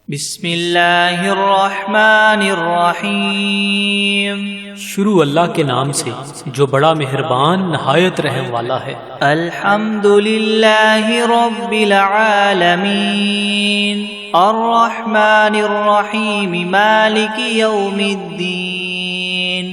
بسم اللہ الرحمن الرحیم۔ شروع اللہ کے نام سے جو بڑا مہربان نہایت رحم والا ہے۔ الحمد للہ رب العالمین الرحمن الرحیم مالک یوم الدین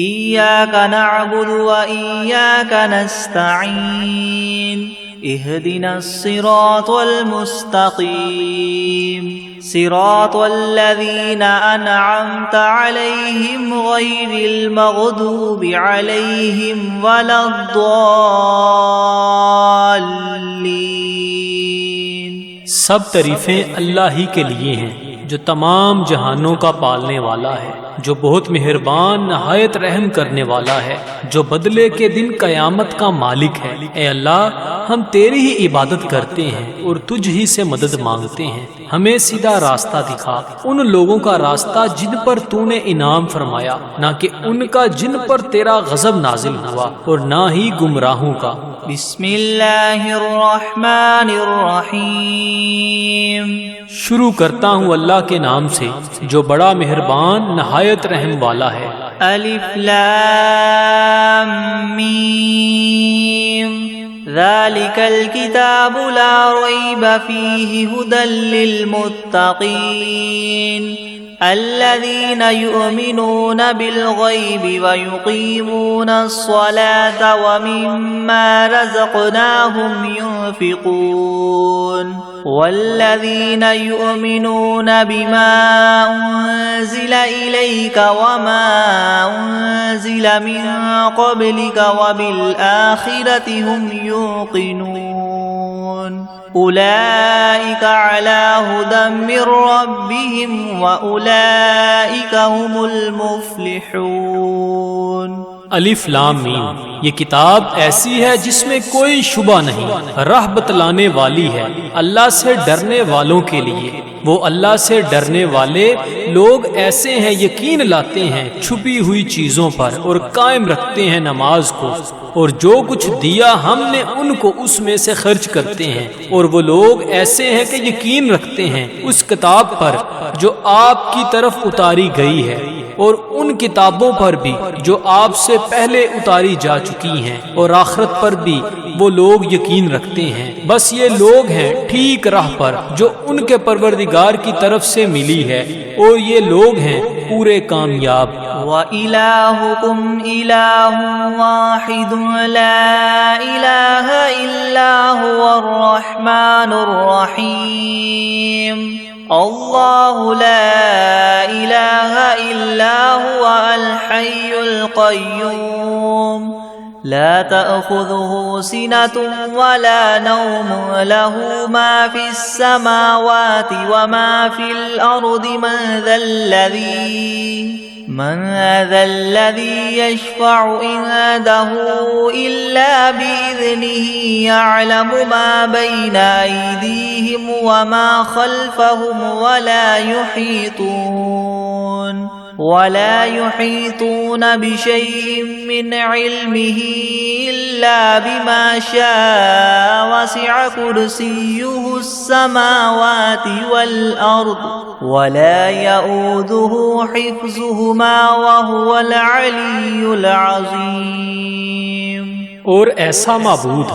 ایاک نعبد و ایاک نستعین اهدنا الصراط المستقيم صراط الذين أنعمت عليهم غير المغضوب عليهم ولا الضالين۔ سب تعریفیں اللہ ہی کے لیے ہیں جو تمام جہانوں کا پالنے والا ہے، جو بہت مہربان نہایت رحم کرنے والا ہے، جو بدلے کے دن قیامت کا مالک ہے۔ اے اللہ، ہم تیری ہی عبادت کرتے ہیں اور تجھ ہی سے مدد مانگتے ہیں۔ ہمیں سیدھا راستہ دکھا، ان لوگوں کا راستہ جن پر تو نے انعام فرمایا، نہ کہ ان کا جن پر تیرا غضب نازل ہوا، اور نہ ہی گمراہوں کا۔ بسم اللہ الرحمن الرحیم۔ شروع کرتا ہوں اللہ کے نام سے جو بڑا مہربان نہایت رحم والا ہے۔ الف لام میم ذالک الکتاب لا ریب فیہ ھدی للمتقین الذین یؤمنون بالغیب ویقیمون الصلاة ومما رزقناہم ينفقون والذین یؤمنون بما انزل الیک وما انزل من قبلک وبالآخرة هم یوقنون اولئک علی ھدی من ربہم واولئک هم المفلحون۔ الف لام میم، یہ کتاب ایسی ہے جس میں کوئی شبہ نہیں، راہ بتلانے والی ہے اللہ سے ڈرنے والوں کے لیے۔ وہ اللہ سے ڈرنے والے لوگ ایسے ہیں یقین لاتے ہیں چھپی ہوئی چیزوں پر اور قائم رکھتے ہیں نماز کو، اور جو کچھ دیا ہم نے ان کو اس میں سے خرچ کرتے ہیں۔ اور وہ لوگ ایسے ہیں کہ یقین رکھتے ہیں اس کتاب پر جو آپ کی طرف اتاری گئی ہے، اور ان کتابوں پر بھی جو آپ سے پہلے اتاری جا چکی ہیں، اور آخرت پر بھی وہ لوگ یقین رکھتے ہیں۔ بس یہ لوگ ہیں ٹھیک راہ پر جو ان کے پروردگار کی طرف سے ملی ہے، اور یہ لوگ ہیں پورے کامیاب۔ وَإِلَٰهُكُمْ إِلَٰهٌ وَاحِدٌ لَا إِلَٰهَ إِلَّا هُوَ الرَّحْمَٰنُ الرَّحِيمُ اللہ لا الہ الا هو الحی القیوم لا تأخذه سنة ولا نوم له ما في السماوات وما في الأرض من ذا الذي يشفع عنده إلا بإذنه يعلم ما بين أيديهم وما خلفهم ولا يحيطون بشيء من علمه إلا بما شاء وسع كرسيه السماوات والأرض ولا يؤوده حفظهما وهو العلي العظيم۔ اور ایسا معبود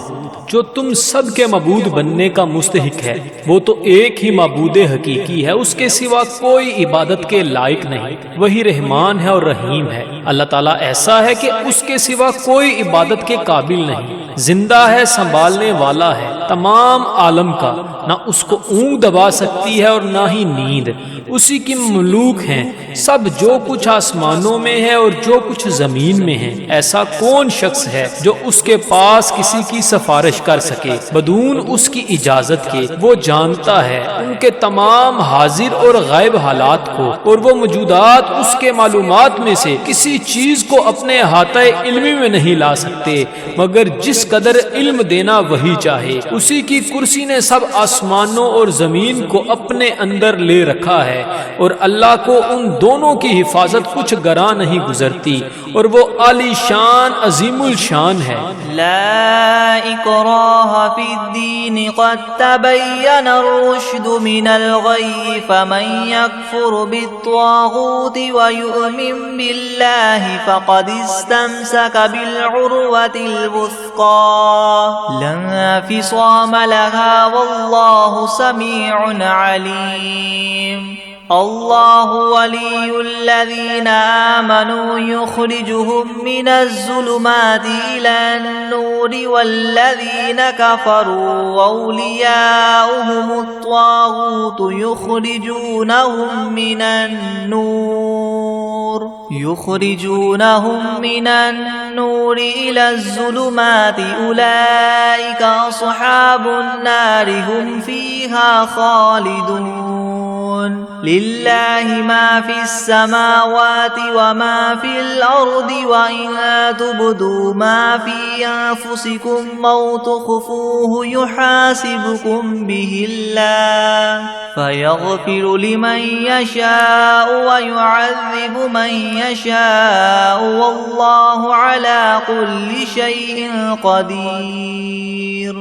جو تم سب کے معبود بننے کا مستحق ہے، وہ تو ایک ہی معبود حقیقی ہے، اس کے سوا کوئی عبادت کے لائق نہیں۔ وہی رحمان ہے اور رحیم ہے۔ اللہ تعالیٰ ایسا ہے کہ اس کے سوا کوئی عبادت کے قابل نہیں، زندہ ہے، سنبھالنے والا ہے تمام عالم کا، نہ اس کو اونگ دبا سکتی ہے اور نہ ہی نیند۔ اسی کی مملوک ہیں سب، جو کچھ آسمانوں میں ہے اور جو کچھ زمین میں ہے۔ ایسا کون شخص ہے جو اس کے پاس کسی کی سفارش کر سکے بدون اس کی اجازت کے؟ وہ جانتا ہے ان کے تمام حاضر اور غائب حالات کو، اور وہ موجودات اس کے معلومات میں سے کسی چیز کو اپنے احاطہ علمی میں نہیں لا سکتے مگر جس قدر علم دینا وہی چاہے۔ اسی کی کرسی نے سب آسمانوں اور زمین کو اپنے اندر لے رکھا ہے، اور اللہ کو ان دونوں کی حفاظت کچھ گراں نہیں گزرتی، اور وہ عالی شان عظیم الشان ہے۔ لا اکراہ فی الدین قد تبین الرشد من الغی فمن یکفر بالطاغوت ویؤمن باللہ فقد استمسک بالعروة الوثقى لا انفصام لها واللہ سمیع علیم۔ اللہ ولی الذین آمنوا یخرجهم من الظلمات إلى النور والذین کفروا اولیاؤهم الطاغوت یخرجونهم من النور إلى الظلمات أولئك أصحاب النار هم فيها خالدون۔ للہ ما فی السماوات وما فی الارض وإن تبدوا ما فی انفسکم او تخفوه یحاسبکم به اللہ فیغفر لمن یشاء ویعذب من یشاء واللہ علی کل شیء قدیر۔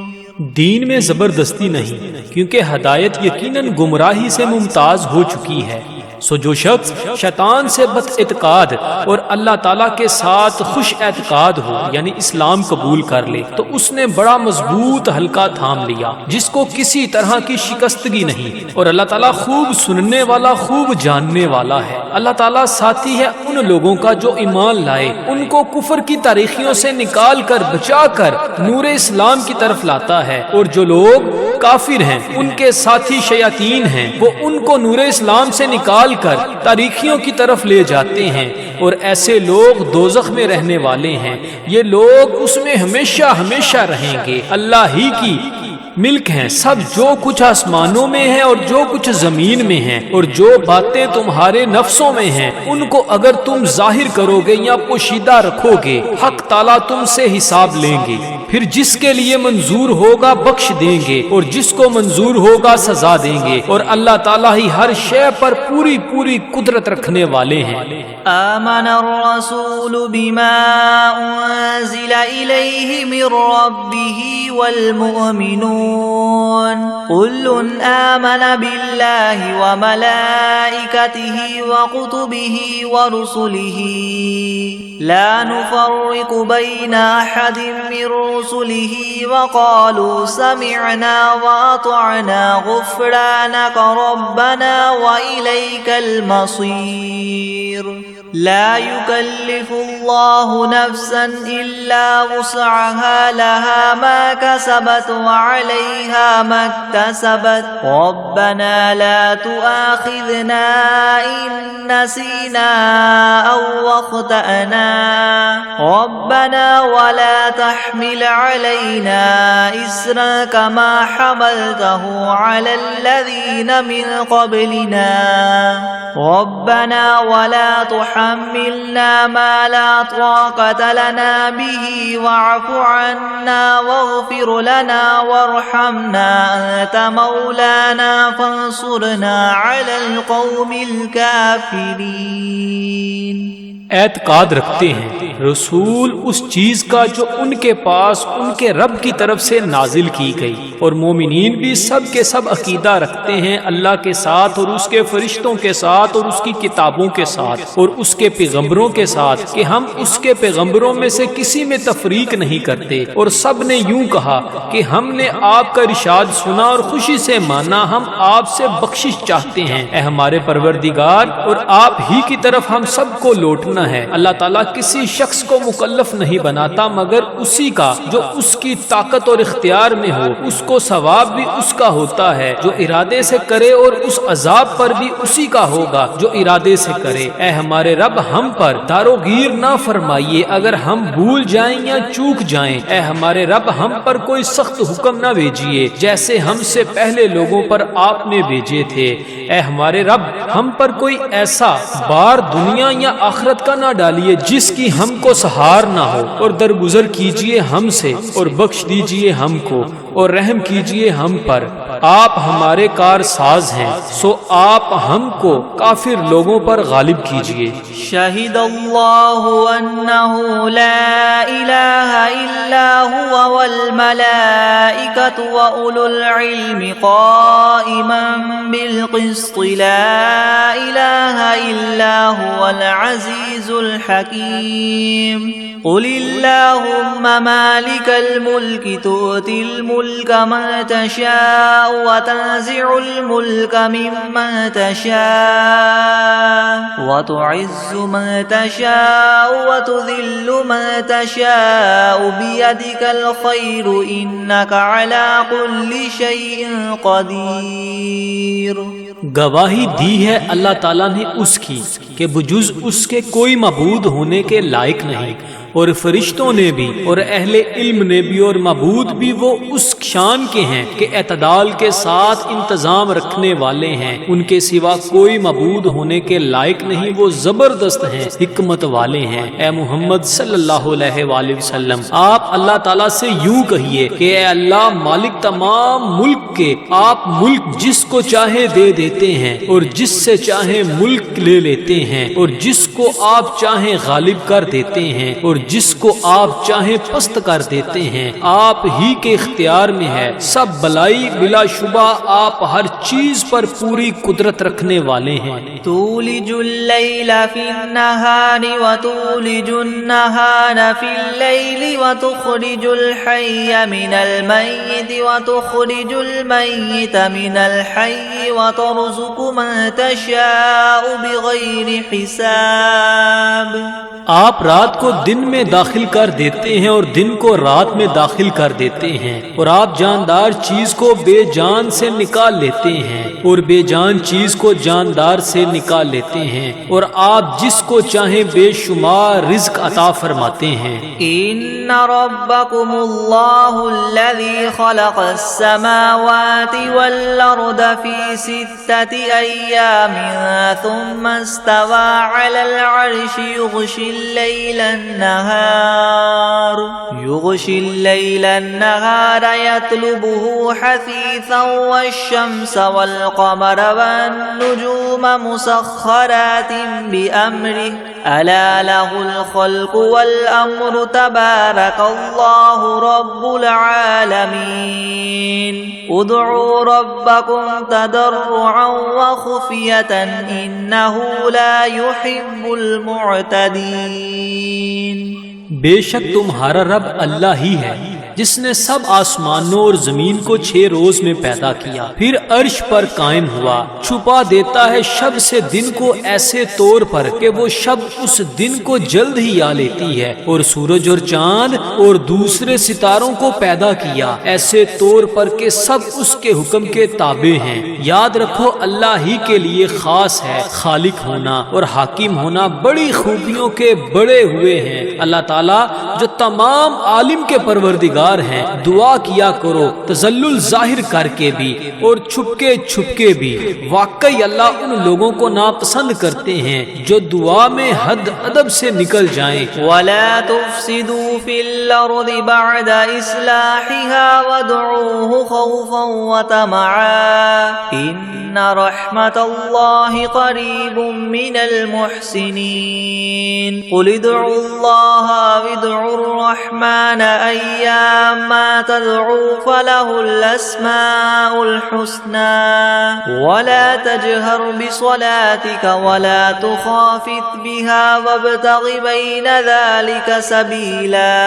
دین میں زبردستی نہیں، کیونکہ ہدایت یقیناً گمراہی سے ممتاز ہو چکی ہے۔ سو جو شخص شیطان سے بد اعتقاد اور اللہ تعالیٰ کے ساتھ خوش اعتقاد ہو، یعنی اسلام قبول کر لے، تو اس نے بڑا مضبوط حلقہ تھام لیا جس کو کسی طرح کی شکستگی نہیں، اور اللہ تعالیٰ خوب سننے والا، خوب جاننے والا ہے۔ اللہ تعالیٰ ساتھی ہے ان لوگوں کا جو ایمان لائے، ان کو کفر کی تاریخیوں سے نکال کر بچا کر نور اسلام کی طرف لاتا ہے، اور جو لوگ کافر ہیں ان کے ساتھی شیاطین ہیں، وہ ان کو نور اسلام سے نکال کر تاریخیوں کی طرف لے جاتے ہیں، اور ایسے لوگ دوزخ میں رہنے والے ہیں، یہ لوگ اس میں ہمیشہ ہمیشہ رہیں گے۔ اللہ ہی کی ملک ہیں سب، جو کچھ آسمانوں میں ہے اور جو کچھ زمین میں ہے، اور جو باتیں تمہارے نفسوں میں ہیں ان کو اگر تم ظاہر کرو گے یا پوشیدہ رکھو گے، حق تعالیٰ تم سے حساب لیں گے، پھر جس کے لیے منظور ہوگا بخش دیں گے، اور جس کو منظور ہوگا سزا دیں گے، اور اللہ تعالیٰ ہی ہر شے پر پوری پوری قدرت رکھنے والے ہیں۔ آمن الرسول بما انزل الیہ من ربہ والمؤمنون كل آمن بالله وملائكته وكتبه ورسله لا نفرق بين أحد من رسله وقالوا سمعنا وأطعنا غفرانك ربنا وإليك المصير۔ لا يكلف الله نفسا إلا وسعها لها ما كسبت وعليها ما اكتسبت ربنا لا تؤاخذنا إن نسينا أو أخطأنا ربنا ولا تحمل علينا إصرا كما حملته على الذين من قبلنا ربنا ولا تحملنا ما لا طاقة لنا به واعف عنا واغفر لنا وارحمنا أنت مولانا فانصرنا على القوم الكافرين۔ اعتقاد رکھتے ہیں رسول اس چیز کا جو ان کے پاس ان کے رب کی طرف سے نازل کی گئی، اور مومنین بھی سب کے سب عقیدہ رکھتے ہیں اللہ کے ساتھ اور اس کے فرشتوں کے ساتھ اور اس کی کتابوں کے ساتھ اور اس کے پیغمبروں کے ساتھ کہ ہم اس کے پیغمبروں میں سے کسی میں تفریق نہیں کرتے، اور سب نے یوں کہا کہ ہم نے آپ کا ارشاد سنا اور خوشی سے مانا، ہم آپ سے بخشش چاہتے ہیں اے ہمارے پروردگار، اور آپ ہی کی طرف ہم سب کو لوٹنا ہے۔ اللہ تعالیٰ کسی شخص کو مکلف نہیں بناتا مگر اسی کا جو اس کی طاقت اور اختیار میں ہو، اس کو ثواب بھی اس کا ہوتا ہے جو ارادے سے کرے، اور اس عذاب پر بھی اسی کا ہوگا جو ارادے سے کرے۔ اے ہمارے رب ہم پر داروگیر نہ فرمائیے اگر ہم بھول جائیں یا چوک جائیں، اے ہمارے رب ہم پر کوئی سخت حکم نہ بھیجیے جیسے ہم سے پہلے لوگوں پر آپ نے بھیجے تھے۔ اے ہمارے رب ہم پر کوئی ایسا بار دنیا یا آخرت کا نہ ڈالیے جس کی ہم کو سہار نہ ہو، اور درگزر کیجیے ہم سے اور بخش دیجیے ہم کو، اور رحم کیجئے ہم پر، آپ ہمارے کار ساز ہیں، سو آپ ہم کو کافر لوگوں پر غالب کیجئے۔ شہد اللہ انہ لا الہ الا ہوا والملائکۃ واولو العلم قائما بالقسط لا الہ الا هو العزیز الحکیم۔ قل اللہم مالک الملک تؤتی الملک من تشاء وتنزع الملک ممن تشاء وتعز من تشاء وتذل من تشاء بیدک الخیر انک علی کل شیء قدیر۔ گواہی دی ہے اللہ تعالیٰ نے اس کی کہ بجز اس کے کوئی معبود ہونے کے لائق نہیں، اور فرشتوں نے بھی اور اہل علم نے بھی اور معبود بھی وہ اس شان کے ہیں کہ اعتدال کے ساتھ انتظام رکھنے والے ہیں، ان کے سوا کوئی معبود ہونے کے لائق نہیں، وہ زبردست ہیں، حکمت والے ہیں۔ اے محمد صلی اللہ علیہ وآلہ وسلم، آپ اللہ تعالیٰ سے یوں کہیے کہ اے اللہ مالک تمام ملک کے، آپ ملک جس کو چاہے دے دیتے ہیں اور جس سے چاہے ملک لے لیتے ہیں، اور جس کو آپ چاہیں غالب کر دیتے ہیں اور جس کو آپ چاہیں پست کر دیتے ہیں، آپ ہی کے اختیار میں ہے، سب بلائی بلا شبہ آپ ہر چیز پر پوری قدرت رکھنے والے ہیں۔ تولج اللیل فی النہار وتولج النہار فی اللیل وتخرج الحی من المیت وتخرج المیت من الحی وترزق من تشاء بغیر حساب۔ آپ رات کو دن میں داخل کر دیتے ہیں اور دن کو رات میں داخل کر دیتے ہیں، اور آپ جاندار چیز کو بے جان سے نکال لیتے ہیں اور بے جان چیز کو جاندار سے نکال لیتے ہیں، اور آپ جس کو چاہیں بے شمار رزق عطا فرماتے ہیں۔ ان ربکم اللہ الذی خلق السماوات والارض فی 6 ایام ثم استوى على العرش يغشي الليل النهار يطلبه حثيثا والشمس والقمر والنجوم مسخرات بأمره ألا له الخلق والأمر تبارك الله رب العالمين ادعوا ربكم تضرعا وخفية إنه لا يحب المعتدين۔ بے شک تمہارا رب اللہ ہی ہے جس نے سب آسمانوں اور زمین کو 6 روز میں پیدا کیا، پھر عرش پر قائم ہوا، چھپا دیتا ہے شب سے دن کو ایسے طور پر کہ وہ شب اس دن کو جلد ہی آ لیتی ہے، اور سورج اور چاند اور دوسرے ستاروں کو پیدا کیا ایسے طور پر کہ سب اس کے حکم کے تابع ہیں۔ یاد رکھو اللہ ہی کے لیے خاص ہے خالق ہونا اور حاکم ہونا، بڑی خوبیوں کے بڑے ہوئے ہیں اللہ تعالیٰ جو تمام عالم کے پروردگار ہیں۔ دعا کیا کرو تذلل ظاہر کر کے بھی اور چھپ کے بھی، واقعی اللہ ان لوگوں کو ناپسند کرتے ہیں جو دعا میں حد ادب سے نکل جائیں۔ وَلَا تُفْسِدُوا فِي الْأَرْضِ بَعْدَ إِصْلَاحِهَا وَادْعُوهُ خَوْفًا وَطَمَعًا إِنَّ رَحْمَتَ اللَّهِ قَرِيبٌ مِّنَ الْمُحْسِنِينَ قُلِ ادْعُوا اللَّهَ وَادْعُوا الرَّحْمَنَ أَيَّامَّا تَدْعُوا فَلَهُ الْأَسْمَاءُ الْحُسْنَى وَلَا تَجْهَرْ بِصَلَاتِكَ وَلَا تُخَافِتْ بِهَا وَابْتَغِ بَيْنَ ذَلِكَ سَبِيلًا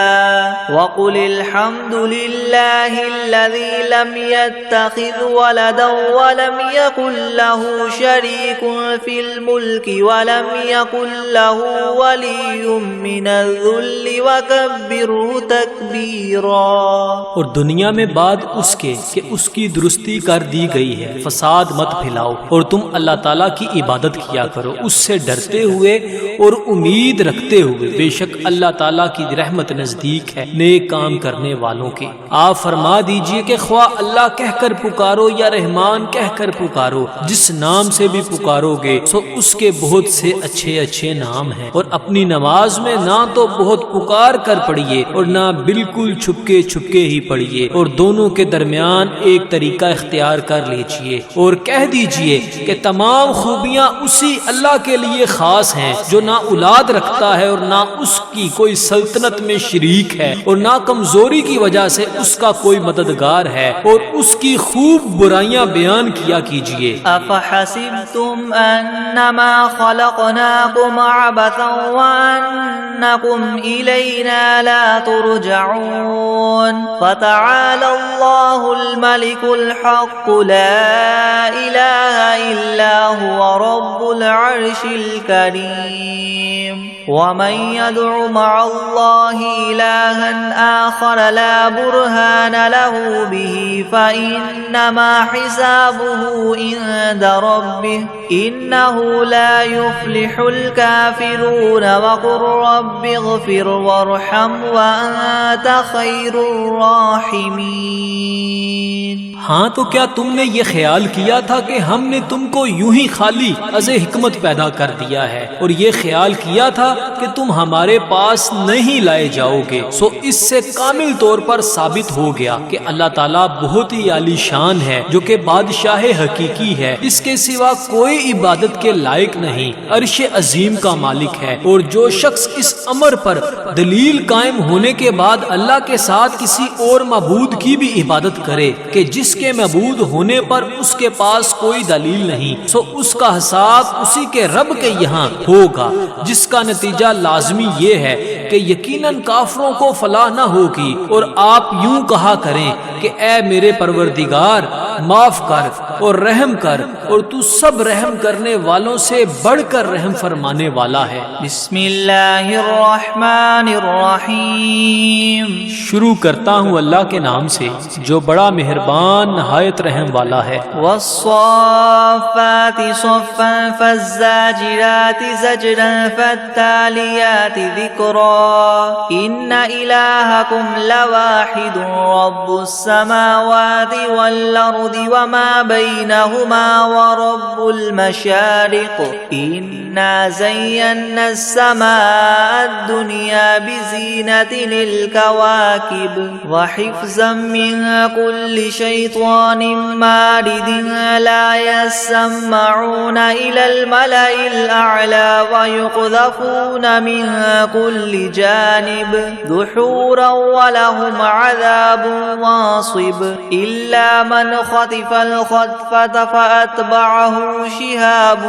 وَقُلِ الْحَمْدُ لِلَّهِ الَّذِي لَمْ يَتَّخِذْ وَلَدًا وَلَمْ يَكُنْ لَهُ شَرِيكٌ فِي الْمُلْكِ وَلَمْ يَكُنْ لَهُ وَلِيٌّ مِّنَ الذُّلِّ وَكَبِّرْهُ تَكْبِيرًا۔ اور دنیا میں بعد اس کے کہ اس کی درستی کر دی گئی ہے، فساد مت پھیلاؤ، اور تم اللہ تعالیٰ کی عبادت کیا کرو اس سے ڈرتے ہوئے اور امید رکھتے ہوئے، بے شک اللہ تعالیٰ کی رحمت نزدیک ہے نیک کام کرنے والوں کے۔ آپ فرما دیجئے کہ خواہ اللہ کہہ کر پکارو یا رحمان کہہ کر پکارو، جس نام سے بھی پکارو گے سو اس کے بہت سے اچھے نام ہیں، اور اپنی نماز میں نہ تو بہت پکار کر پڑھیے اور نہ بالکل چھپکے چھپکے ہی پڑھیے، اور دونوں کے درمیان ایک طریقہ اختیار کر لیجئے اور کہہ دیجئے کہ تمام خوبیاں اسی اللہ کے لیے خاص ہیں جو نہ اولاد رکھتا ہے اور نہ اس کی کوئی سلطنت میں شریک ہے اور نہ کمزوری کی وجہ سے اس کا کوئی مددگار ہے، اور اس کی خوب برائیاں بیان کیا کیجئے۔ افحسبتم انما خلقناكم عبثا وانکم الینا لا ترجعون فتعالى الله الملك الحق لا اله الا هو رب العرش الكريم ومن يدع مع الله إلها آخر لا برهان له به فإنما حسابه عند ربه إنه لا يفلح الكافرون وقل رب اغفر وارحم وأنت خير الراحمين۔ ہاں تو کیا تم نے یہ خیال کیا تھا کہ ہم نے تم کو یوں ہی خالی از حکمت پیدا کر دیا ہے اور یہ خیال کیا تھا کہ تم ہمارے پاس نہیں لائے جاؤ گے؟ سو اس سے کامل طور پر ثابت ہو گیا کہ اللہ تعالیٰ بہت ہی عالی شان ہے، جو کہ بادشاہ حقیقی ہے، اس کے سوا کوئی عبادت کے لائق نہیں، عرش عظیم کا مالک ہے۔ اور جو شخص اس امر پر دلیل قائم ہونے کے بعد اللہ کے ساتھ کسی اور معبود کی بھی عبادت کرے کہ جس کے معبود ہونے پر اس کے پاس کوئی دلیل نہیں، سو اس کا حساب اسی کے رب کے یہاں ہوگا، جس کا نتیجہ لازمی یہ ہے کہ یقیناً کافروں کو فلاح نہ ہوگی۔ اور آپ یوں کہا کریں کہ اے میرے پروردگار معاف کر اور رحم کر، اور تو سب رحم کرنے والوں سے بڑھ کر رحم فرمانے والا ہے۔ بسم اللہ الرحمن الرحیم۔ شروع کرتا ہوں اللہ کے نام سے جو بڑا مہربان نہایت رحم والا ہے۔ والصافات صفا فالزاجرات زجرا فالتاليات ذكرا إن إلهكم لواحد رب السماوات والأرض وما بينهما ورب المشارق إنا زينا السماء الدنيا بزينة للكواكب وحفظا من كل شيطان مارد لا يسمعون إلى الملأ الأعلى ويقذفون من كل جانب دحورا ولهم عذاب واصب إلا من خطف الخطفة فأتبعه شهاب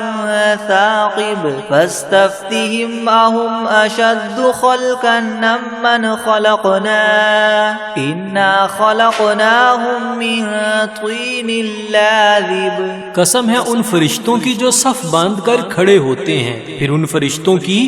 ثاقب فاستفتهم أهم أشد خلقا ممن خلقنا إنا خلقناهم من طين لازب۔ قسم ہے ان فرشتوں کی جو صف باندھ کر کھڑے ہوتے ہیں، پھر ان فرشتوں کی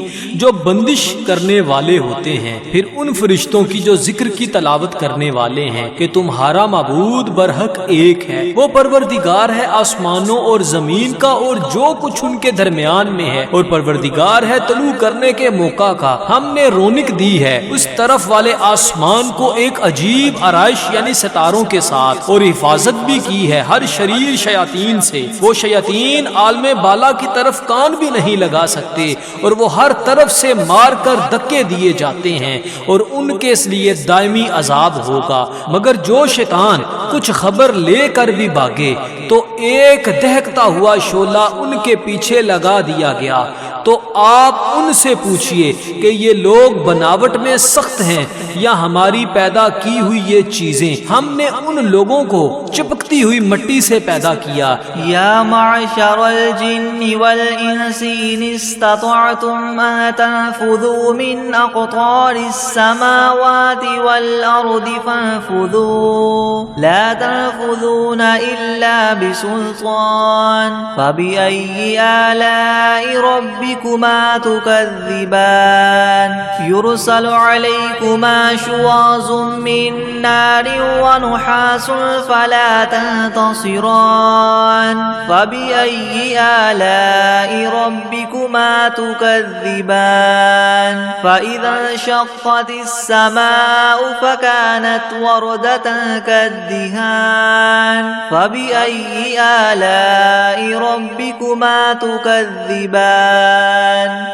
جو بندش کرنے والے ہوتے ہیں، پھر ان فرشتوں کی جو ذکر کی تلاوت کرنے والے ہیں کہ تمہارا معبود برحق ایک ہے، وہ پروردگار ہے آسمانوں اور زمین کا اور جو کچھ ان کے درمیان میں ہے، اور پروردگار ہے طلوع کرنے کے موقع کا۔ ہم نے رونق دی ہے اس طرف والے آسمان کو ایک عجیب آرائش یعنی ستاروں کے ساتھ، اور حفاظت بھی کی ہے ہر شریر شیاطین سے۔ وہ شیاطین عالم بالا کی طرف کان بھی نہیں لگا سکتے، اور وہ ہر طرف سے مار کر دھکے دیے جاتے ہیں، اور ان کے اس لیے دائمی عذاب ہوگا۔ مگر جو شیطان کچھ خبر لے کر بھی بھاگے تو ایک دہکتا ہوا شعلہ ان کے پیچھے لگا دیا گیا۔ تو آپ ان سے پوچھئے کہ یہ لوگ بناوٹ میں سخت ہیں یا ہماری پیدا کی ہوئی یہ چیزیں؟ ہم نے ان لوگوں کو چپکتی ہوئی مٹی سے پیدا کیا۔ یا معشر الجن والانس ان استطعتم ان تنفذوا من اقطار السماوات والارض فانفذوا لا تنفذون الا بسلطان فبأي آلاء ربكما تكذبان يرسل عليكما شواظ من نار ونحاس فلا تنتصران فبأي آلاء ربكما تكذبان فإذا انشقت السماء فكانت وردة كالدهان فبأي آلاء ربكما تكذبان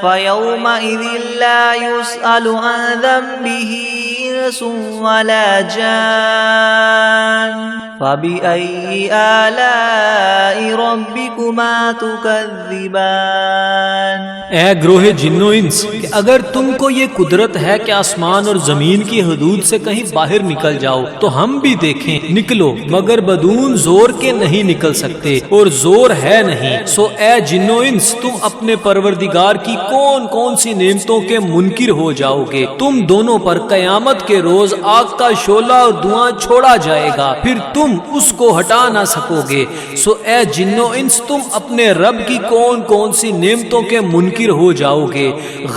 فيومئذ لا يسأل عن ذنبه إنس ولا جان فبأي آلاء ربكما تكذبان۔ اے گروہ جن و انس، کہ اگر تم کو یہ قدرت ہے کہ آسمان اور زمین کی حدود سے کہیں باہر نکل جاؤ تو ہم بھی دیکھیں، نکلو، مگر بدون زور کے نہیں نکل سکتے اور زور ہے نہیں۔ سو اے جن و انس، تم اپنے پروردگار کی کون کون سی نعمتوں کے منکر ہو جاؤ گے؟ تم دونوں پر قیامت کے روز آگ کا شعلہ اور دھواں چھوڑا جائے گا، پھر تم اس کو ہٹا نہ سکو گے۔ سو اے جن و انس، تم اپنے رب کی کون کون سی نعمتوں کے منکر ہو جاؤ گے؟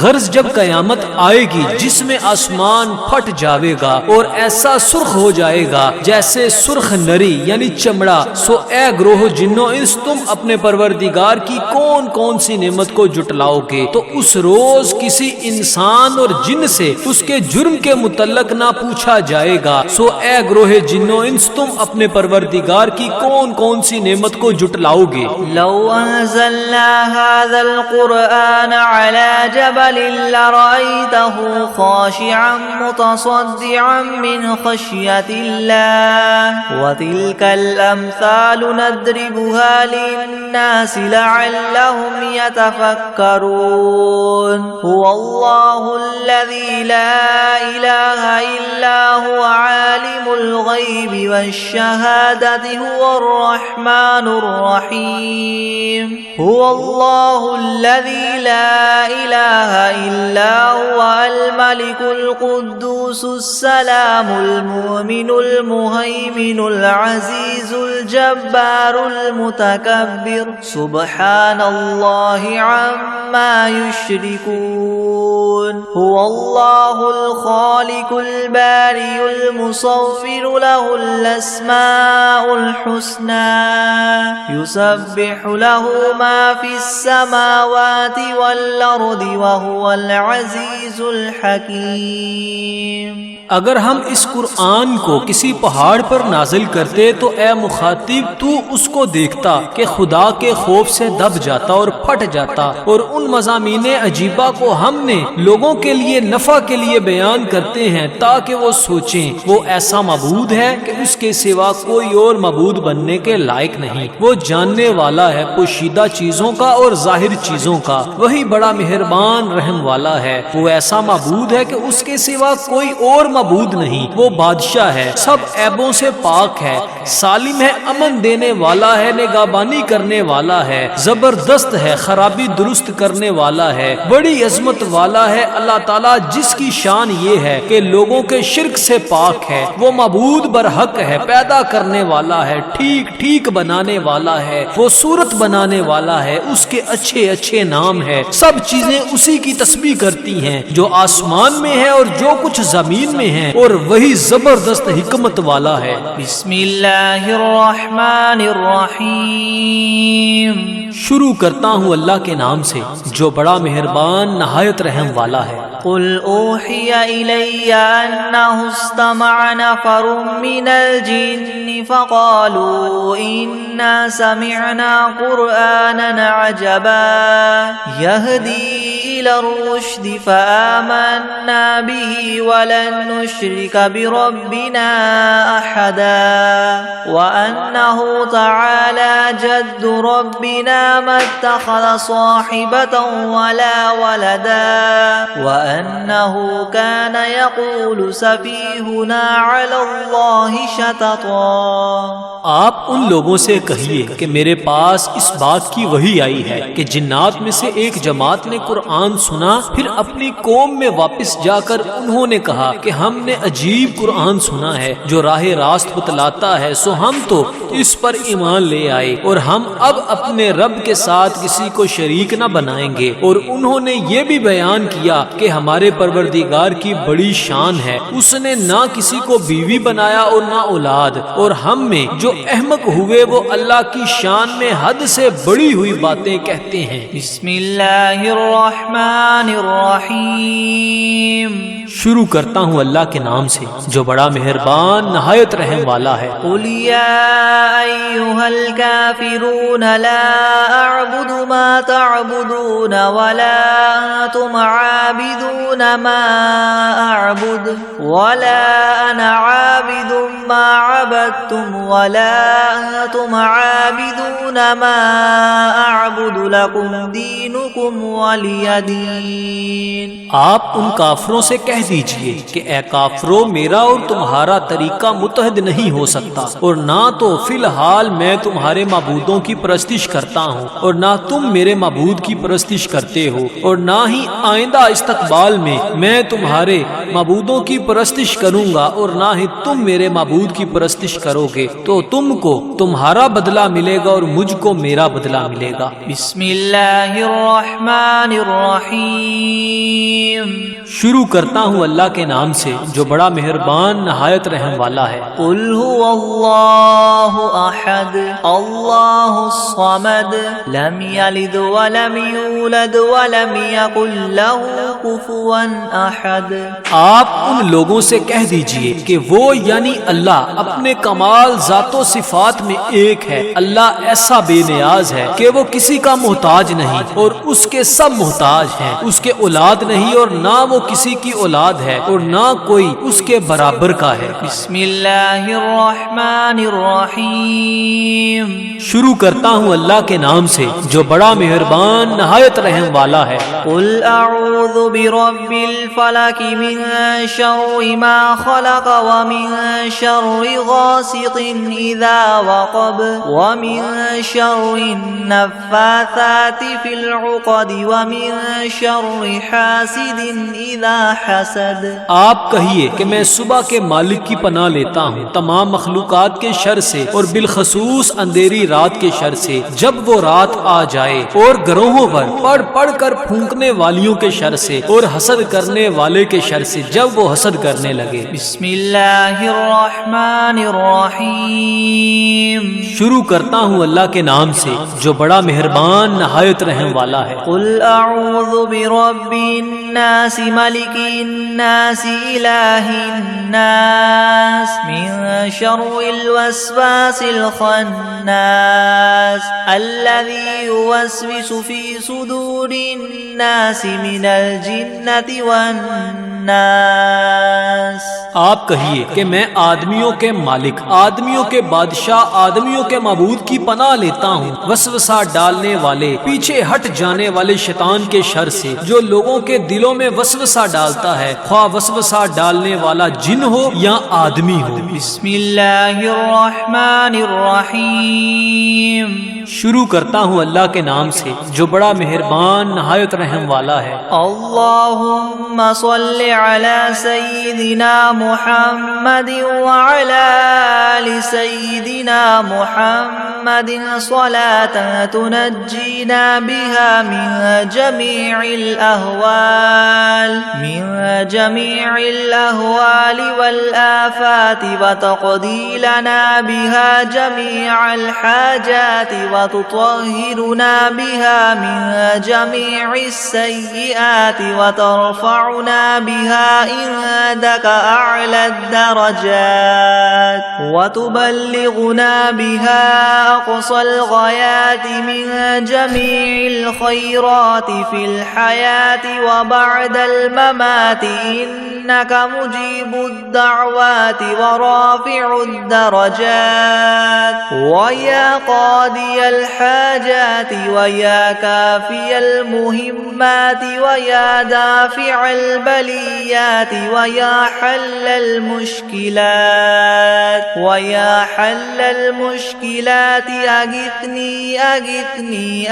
غرض جب قیامت آئے گی جس میں آسمان پھٹ جاوے گا اور ایسا سرخ ہو جائے گا جیسے سرخ نری یعنی چمڑا، سو اے گروہ جن و انس، تم اپنے پروردگار کی کون کون سی نعمت کو جٹلاؤ گے؟ تو اس روز کسی انسان اور جن سے اس کے جرم کے متعلق نہ پوچھا جائے گا۔ سو اے گروہ جن و انس، تم اپنے پروردگار کی کون کون سی نعمت کو جٹلاؤ گے؟ لو انزلنا هذا القرآن على جبل لرأيته خاشعا متصدعا من خشية الله وتلك الأمثال نضربها للناس لعلهم يتفكرون هو الله الذي لا إله إلا هو عالم الغيب والشهادة هو الرحمن الرحيم هو الله الذي لا إله إلا هو الملك القدوس السلام المؤمن المهيمن العزيز الجبار المتكبر سبحان الله عما يشركون هو الله الخالق البارئ المصور له الأسماء الحسنى يسبح له ما في السماوات والأرض وهو العزيز الحكيم۔ اگر ہم اس قرآن کو کسی پہاڑ پر نازل کرتے تو اے مخاطب تو اس کو دیکھتا کہ خدا کے خوف سے دب جاتا اور پھٹ جاتا، اور ان مضامین عجیبہ کو ہم نے لوگوں کے لیے نفع کے لیے بیان کرتے ہیں تاکہ وہ سوچیں۔ وہ ایسا معبود ہے کہ اس کے سوا کوئی اور معبود بننے کے لائق نہیں۔ وہ جاننے والا ہے پوشیدہ چیزوں کا اور ظاہر چیزوں کا، وہی بڑا مہربان رحم والا ہے۔ وہ ایسا معبود ہے کہ اس کے سوا کوئی اور معبود نہیں۔ وہ بادشاہ ہے، سب عیبوں سے پاک ہے، سالم ہے، امن دینے والا ہے، نگہبانی کرنے والا ہے، زبردست ہے، خرابی درست کرنے والا ہے، بڑی عظمت والا ہے۔ اللہ تعالیٰ جس کی شان یہ ہے کہ لوگوں کے شرک سے پاک ہے، وہ معبود برحق ہے، پیدا کرنے والا ہے، ٹھیک ٹھیک بنانے والا ہے، وہ صورت بنانے والا ہے، اس کے اچھے اچھے نام ہے۔ سب چیزیں اسی کی تسبیح کرتی ہیں جو آسمان میں ہے اور جو کچھ زمین میں ہے، اور وہی زبردست حکمت والا ہے۔ بسم اللہ الرحمن الرحیم۔ شروع کرتا ہوں اللہ کے نام سے جو بڑا مہربان نہایت رحم والا ہے۔ قل اوحی الی انہ استمع نفر من الجن فقالوا انا سمعنا قرآنا عجبا يهدي الى الرشد فآمنا به ولن نشرك بربنا احدا وانه تعالى جد ربنا ما اتخذ صاحبة ولا ولدا وأنه كان يقول سفيهنا على الله شططا۔ آپ ان لوگوں سے کہیے کہ میرے پاس اس بات کی وحی آئی ہے کہ جنات میں سے ایک جماعت نے قرآن سنا، پھر اپنی قوم میں واپس جا کر انہوں نے کہا کہ ہم نے عجیب قرآن سنا ہے جو راہ راست بتلاتا ہے، سو ہم تو اس پر ایمان لے آئے اور ہم اب اپنے رب کے ساتھ کسی کو شریک نہ بنائیں گے۔ اور انہوں نے یہ بھی بیان کیا کہ ہمارے پروردگار کی بڑی شان ہے، اس نے نہ کسی کو بیوی بنایا اور نہ اولاد، اور ہم میں جو احمق ہوئے وہ اللہ کی شان میں حد سے بڑی ہوئی باتیں کہتے ہیں۔ بسم اللہ الرحمن الرحمن الرحیم. شروع کرتا ہوں اللہ کے نام سے جو بڑا مہربان نہایت رحم والا ہے. قل یا ایھا الکافرون لا اعبد ما تعبدون ولا انتم عابدون ما اعبد ولا انا عابد ما عبدتم ولا انتم عابدون ما اعبد لكم دینکم ولی دین. آپ ان کافروں سے کہہ دیجئے کہ اے کافرو میرا اور تمہارا طریقہ متحد نہیں ہو سکتا، اور نہ تو فی الحال میں تمہارے معبودوں کی پرستش کرتا ہوں اور نہ تم میرے معبود کی پرستش کرتے ہو، اور نہ ہی آئندہ استقبال میں تمہارے معبودوں کی پرستش کروں گا اور نہ ہی تم میرے معبود کی پرستش کرو گے. تو تم کو تمہارا بدلہ ملے گا اور مجھ کو میرا بدلہ ملے گا. بسم اللہ الرحمن الرحیم. شروع کرتا ہوں اللہ کے نام سے جو بڑا مہربان نہایت رحم والا ہے. قل هو اللہ احد اللہ الصمد لم یلد ولم یولد ولم یکن له کفوا احد. آپ ان لوگوں سے کہہ دیجئے کہ وہ یعنی اللہ اپنے کمال ذات و صفات میں ایک ہے. اللہ ایسا بے نیاز ہے کہ وہ کسی کا محتاج نہیں اور اس کے سب محتاج ہیں. اس کے اولاد نہیں اور نہ وہ کسی کی اولاد ہے اور نہ کوئی اس کے برابر کا ہے. بسم اللہ الرحمن الرحیم. شروع کرتا ہوں اللہ کے نام سے جو بڑا مہربان نہایت رحم والا ہے. قل اعوذ برب الفلق من شر ما خلق ومن شر غاسق اذا وقب ومن شر النفاثات في العقد ومن شر حاسد اذا حسد. آپ کہیے کہ میں صبح کے مالک کی پناہ لیتا ہوں تمام مخلوقات کے شر سے اور بالخصوص اندھیری رات کے شر سے جب وہ رات آ جائے، اور گروہوں پر پڑھ پڑھ کر پھونکنے والیوں کے شر سے اور حسد کرنے والے کے شر سے جب وہ حسد کرنے لگے. بسم اللہ الرحمن الرحیم. شروع کرتا ہوں اللہ کے نام سے جو بڑا مہربان نہایت رحم والا ہے. قل اعوذ برب الناس ملک الناس الہ الناس من شر الوسواس الخناس الذي يوسوس في صدور الناس من الجنة والناس. آپ کہیے کہ میں آدمیوں کے مالک، آدمیوں کے بادشاہ، آدمیوں کے معبود کی پناہ لیتا ہوں وسوسہ ڈالنے والے، پیچھے ہٹ جانے والے شیطان کے شر سے جو لوگوں کے دلوں میں وسوسہ ڈالتا ہے، خواہ وسوسہ ڈالنے والا جن ہو یا آدمی ہو. بسم اللہ الرحمن الرحیم. شروع کرتا ہوں اللہ کے نام سے جو بڑا مہربان نہایت رحم والا ہے. اللہم صل علی سیدنا محمد وعلی آل سیدنا محمد صلاة تنجینا بها من جمیع الأهوال والآفات وتقضی لنا بها جمیع الحاجات وتطهرنا بها من جميع السيئات وترفعنا بها عندك أعلى الدرجات وتبلغنا بها أقصى الغايات من جميع الخيرات في الحياة وبعد الممات إنك مجيب الدعوات ورافع الدرجات ويا قاضي الحاجات ويا كافي المهمات ويا دافع البليات ويا حل المشكلات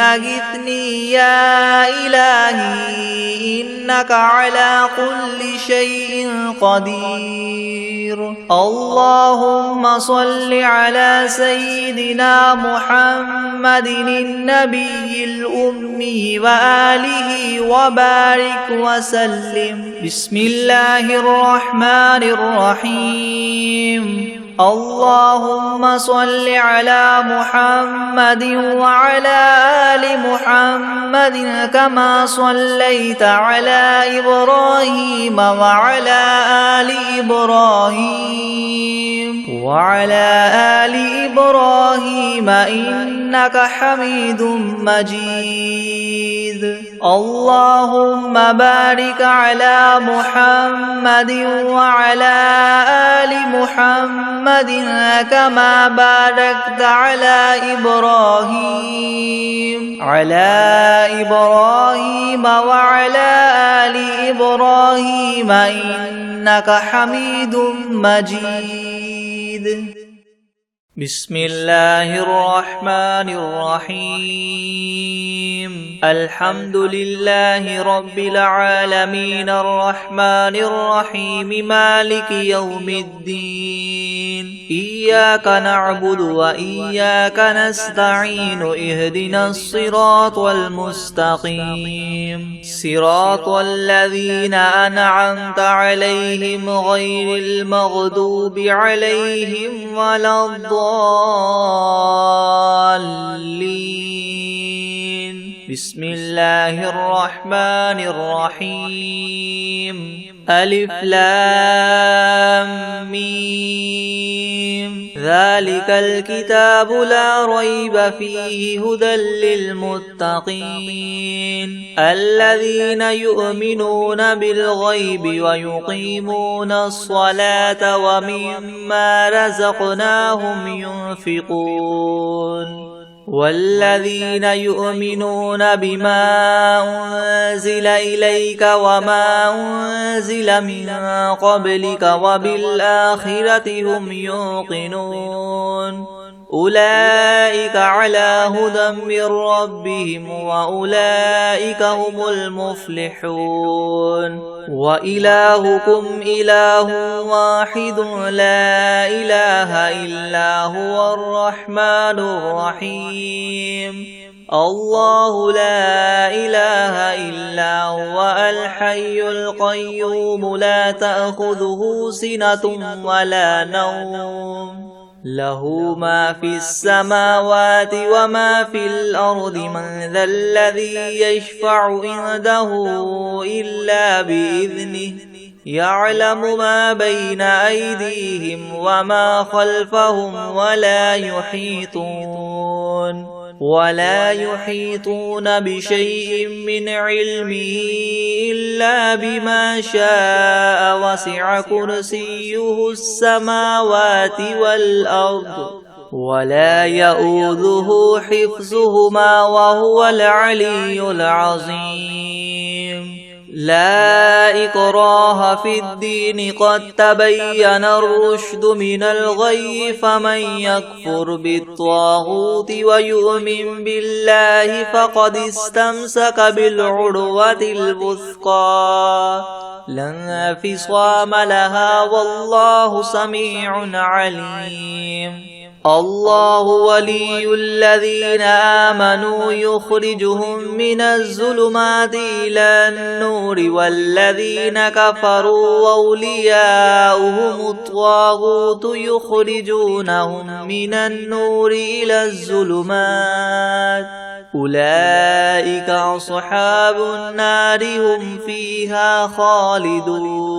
أغثني يا إلهي إنك على كل شيء قدير. اللهم صل على سيدنا محمد النبي الأمي وآله وبارك وسلم. بسم الله الرحمن الرحيم. اللهم صل على محمد وعلى آل محمد كما صليت على إبراهيم وعلى آل إبراهيم إنك حميد مجيد. اللهم بارك على محمد وعلى آل محمد كما باركت على إبراهيم وعلى آل إبراهيم إنك حميد مجيد. بسم الله الرحمن الرحيم. الحمد لله رب العالمين الرحمن الرحيم مالك يوم الدين. إياك نعبد وإياك نستعين. اهدنا الصراط المستقيم صراط الذين أنعمت عليهم غير المغضوب عليهم ولا الضالين. بسم الله الرحمن الرحيم. ألف لام ميم. ذلك الكتاب لا ريب فيه هدى للمتقين الذين يؤمنون بالغيب ويقيمون الصلاة ومما رزقناهم ينفقون والذين يؤمنون بما أنزل إليك وما أنزل من قبلك وبالآخرة هم يوقنون أولئك على هدى من ربهم وأولئك هم المفلحون. وإلهكم إله واحد لا إله إلا هو الرحمن الرحيم. الله لا إله إلا هو الحي القيوم لا تأخذه سنة ولا نوم له ما في السماوات وما في الأرض. من ذا الذي يشفع عنده إلا بإذنه يعلم ما بين أيديهم وما خلفهم ولا يحيطون بشيء من علمه إلا بما شاء. وسع كرسيه السماوات والأرض ولا يؤوده حفظهما وهو العلي العظيم. لا إكراه في الدين قد تبين الرشد من الغي. فمن يكفر بالطاغوت ويؤمن بالله فقد استمسك بالعروة الوثقى لا انفصام لها والله سميع عليم. الله ولي الذين آمنوا يخرجهم من الظلمات إلى النور والذين كفروا أولياؤهم الطاغوت يخرجونهم من النور إلى الظلمات أولئك أصحاب النار هم فيها خالدون.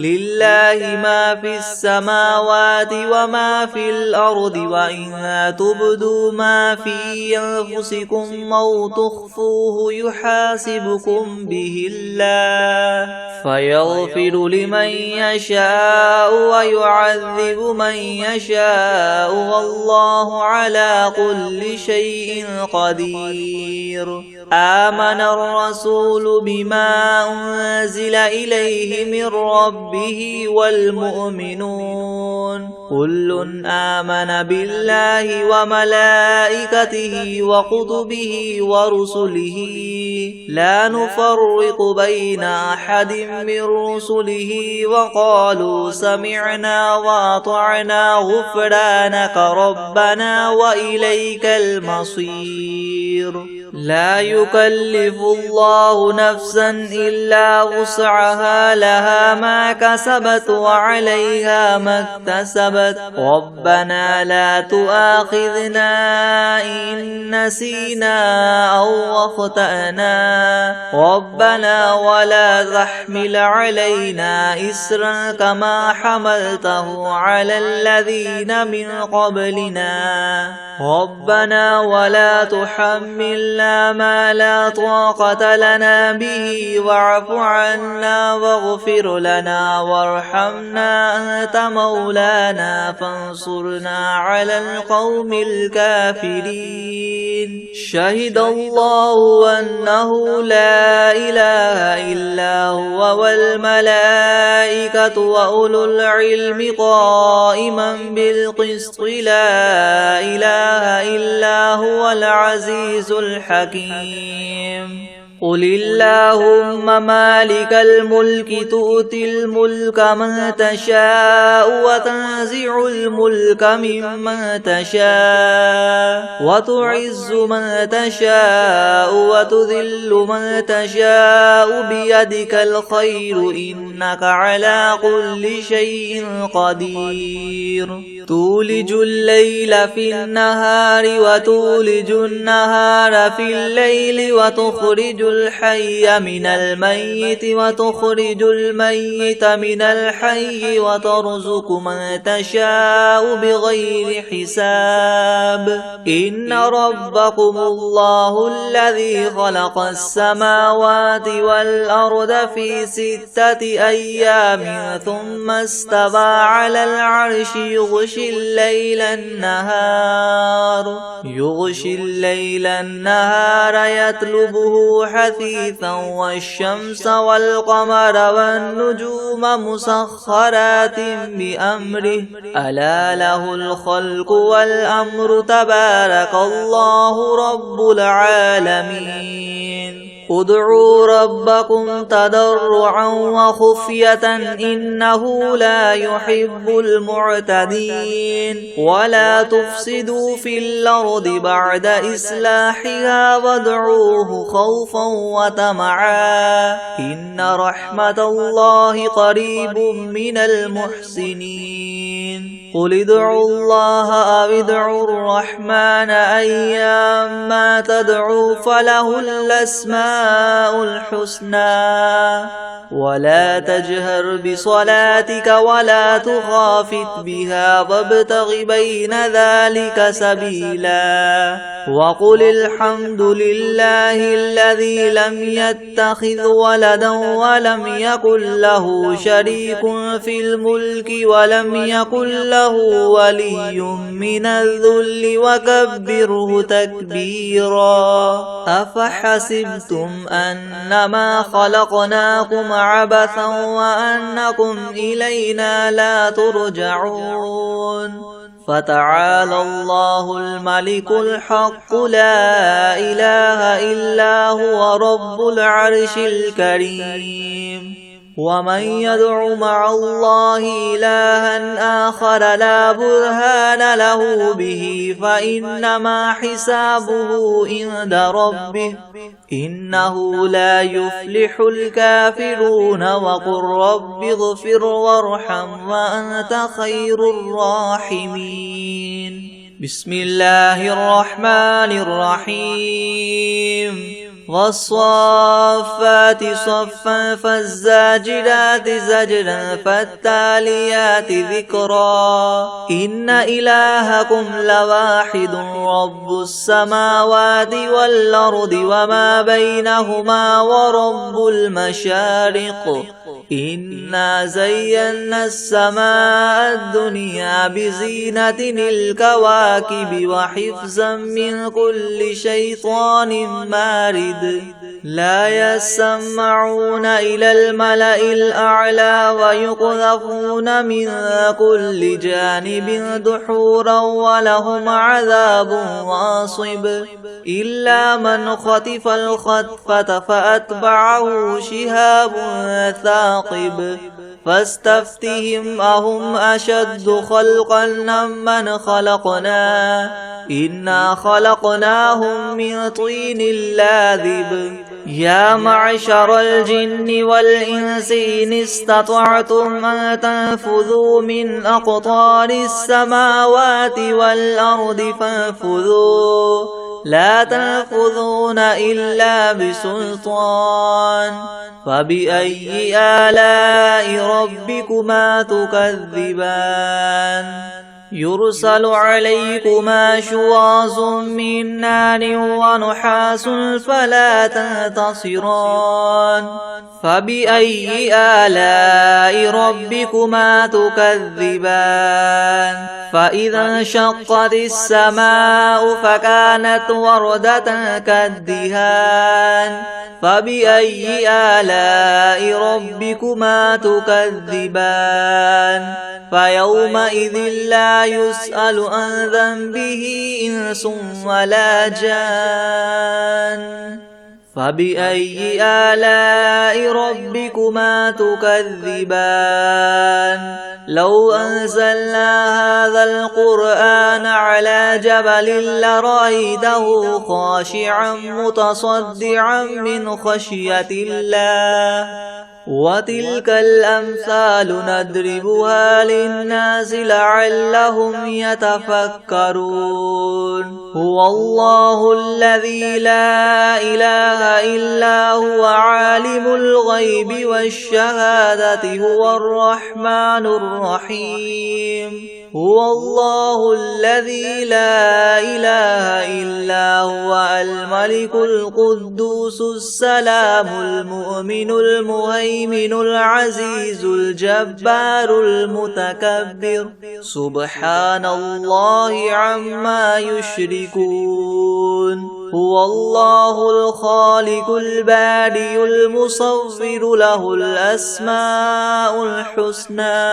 لله ما في السماوات وما في الأرض وإن تبدوا ما في أنفسكم أو تخفوه يحاسبكم به الله فيغفر لمن يشاء ويعذب من يشاء والله على كل شيء قدير. آمن الرسول بما أنزل إليه من ربه والمؤمنون كل آمن بالله وملائكته وكتبه ورسله لا نفرق بين أحد من رسله وقالوا سمعنا وأطعنا غفرانك ربنا وإليك المصير. لا يكلف الله نفسا إلا وسعها لها ما كسبت وعليها ما اكتسبت ربنا لا تؤاخذنا إن نسينا أو أخطأنا ربنا ولا تحمل علينا إسرا كما حملته على الذين من قبلنا ربنا ولا تحملنا ما لا طاقة لنا به واعف عنا واغفر لنا وارحمنا أنت مولانا فانصرنا على القوم الكافرين شهد الله أنه لا إله إلا هو والملائكة وأولو العلم قائما بالقسط لا إله إلا هو العزيز الحكيم قل اللهم مالك الملك تؤتي الملك من تشاء وتنزع الملك ممن تشاء وتعز من تشاء وتذل من تشاء بيدك الخير إنك على كل شيء قدير تولج الليل في النهار وتولج النهار في الليل وتخرج الحي من الميت وتخرج الميت من الحي وترزق من تشاء بغير حساب إن ربكم الله الذي خلق السماوات والأرض في 6 أيام ثم استوى على العرش يغشي الليل النهار يطلبه حثيثا والشمس والقمر والنجوم مسخرات بأمره ألا له الخلق والأمر تبارك الله رب العالمين ادعوا ربكم تضرعا وخفية إنه لا يحب المعتدين ولا تفسدوا في الأرض بعد إصلاحها وادعوه خوفا وطمعا إن رحمة الله قريب من المحسنين قل ادعوا الله أو ادعوا الرحمن أيما تدعوا فله الأسماء الحسنى ولا تجهر بصلاتك ولا تخافت بها وابتغ بين ذلك سبيلا وقل الحمد لله الذي لم يتخذ ولدا ولم يكن له شريك في الملك ولم يكن له ولي من الذل وكبره تكبيرا أفحسبتم أنما خلقناكم عبثا وأنكم إلينا لا ترجعون فتعالى الله الملك الحق لا إله إلا هو رب العرش الكريم ومن يدع مع الله إلها آخر لا برهان له به فإنما حسابه عند ربه إنه لا يفلح الكافرون وقل رب اغفر وارحم وأنت خير الراحمين بسم الله الرحمن الرحيم والصافات صفا فالزاجرات زجرا فالتاليات ذكرا إن إلهكم لواحد رب السماوات والأرض وما بينهما ورب المشارق إنا زينا السماء الدنيا بزينة الكواكب وحفظا من كل شيطان مارد لا يسمعون إلى الملأ الأعلى ويقذفون من كل جانب دحورا ولهم عذاب واصب إلا من خطف الخطفة فأتبعه شهاب ثاقب فاستفتهم أهم أشد خلقا ممن خلقنا إنا خلقناهم من طين لاذب يا معشر الجن والإنس إن استطعتم أن تنفذوا من أقطار السماوات والأرض فانفذوا لا تنفذون إلا بسلطان فبأي آلاء ربكما تكذبان يرسل عليكما شواظ من نار ونحاس فلا تنتصران فبأي آلاء ربكما تكذبان فإذا انشقت السماء فكانت وردة كالدهان فبأي آلاء ربكما تكذبان فيومئذ لا يسأل عن ذنبه إنس ولا جان فبأي آلاء ربكما تكذبان لو أنزلنا هذا القرآن على جبل لرأيته خاشعا متصدعا من خشية الله وتلك الأمثال نضربها للناس لعلهم يتفكرون هو الله الذي لا إله إلا هو عالم الغيب والشهادة هو الرحمن الرحيم هو الله الذي لا إله إلا هو الملك القدوس السلام المؤمن المهيمن العزيز الجبار المتكبر سبحان الله عما يشركون هو الله الخالق البارئ المصور له الأسماء الحسنى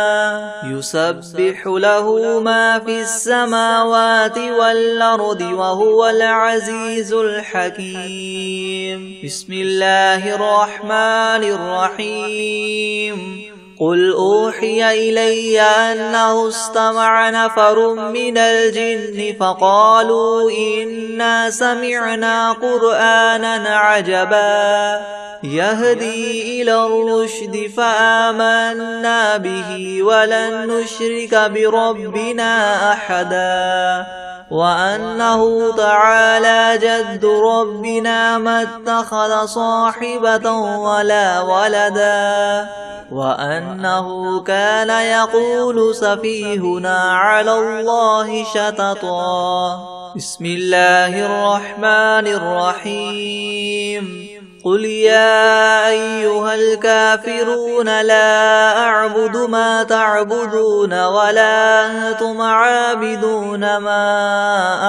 يسبح له ما في السماوات والأرض وهو العزيز الحكيم بسم الله الرحمن الرحيم قل أوحي إلي أنه استمع نفر من الجن فقالوا إنا سمعنا قرآنا عجبا يهدي إلى الرشد فآمنا به ولن نشرك بربنا أحدا وأنه تعالى جد ربنا ما اتخذ صاحبة ولا ولدا وأنه كان يقول سفيهنا على الله شططا بسم الله الرحمن الرحيم قل يا أيها الكافرون لا أعبد ما تعبدون ولا أنتم عابدون ما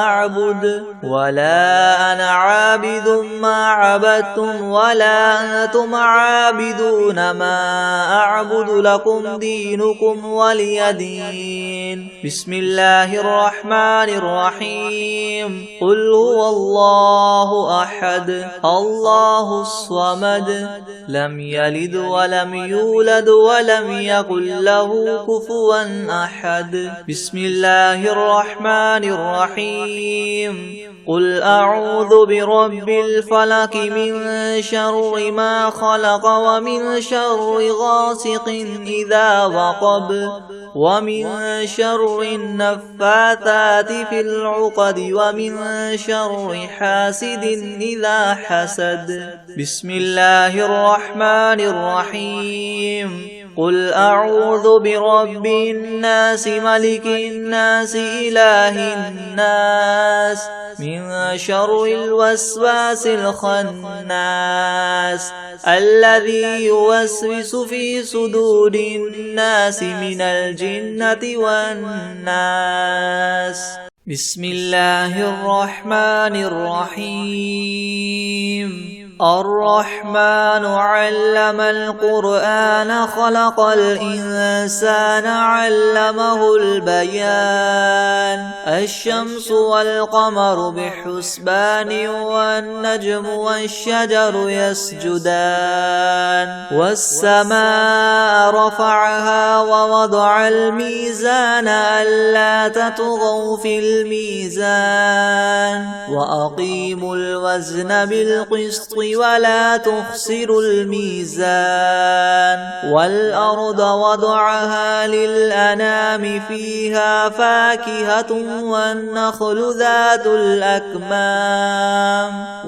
أعبد ولا أنا عابد ما عبدتم ولا أنتم عابدون ما أعبد لكم دينكم ولي دين بسم الله الرحمن الرحيم قل هو الله أحد الله الصمد لم يلد ولم يولد ولم يكن له كفوا أحد بسم الله الرحمن الرحيم قل أعوذ برب الفلق من شر ما خلق ومن شر غاسق إذا وقب ومن شر النفاثات في العقد ومن شر حاسد إذا حسد بسم الله الرحمن الرحيم قل أعوذ برب الناس ملك الناس إله الناس من شر الوسواس الخناس الذي يوسوس في صدور الناس من الجنة والناس بسم الله الرحمن الرحيم الرحمن علم القرآن خلق الإنسان علمه البيان الشمس والقمر بحسبان والنجم والشجر يسجدان والسماء رفعها ووضع الميزان ألا تطغوا في الميزان وأقيموا الوزن بالقسط ولا تخسروا الميزان والأرض وضعها للأنام فيها فاكهة والنخل ذات الأكمام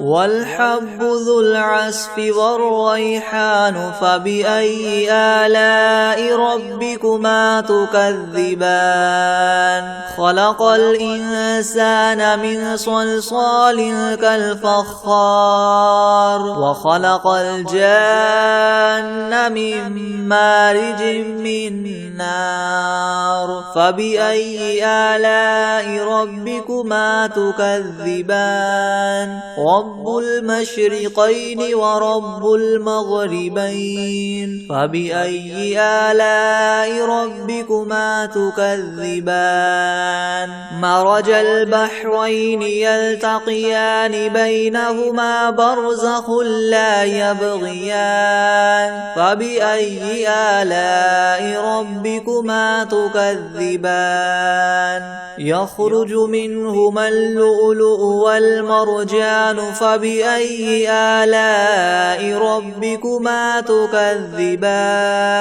والحب ذو العصف والريحان فبأي آلاء ربكما تكذبان خلق الإنسان من صلصال كالفخار وخلق الجان من مارج من نار فبأي آلاء ربكما تكذبان رب المشرقين ورب المغربين فبأي آلاء ربكما تكذبان مرج البحرين يلتقيان بينهما برزخ لا يبغيان فبأي آلاء ربكما تكذبان يخرج منهما اللؤلؤ والمرجان فبأي آلاء ربكما تكذبان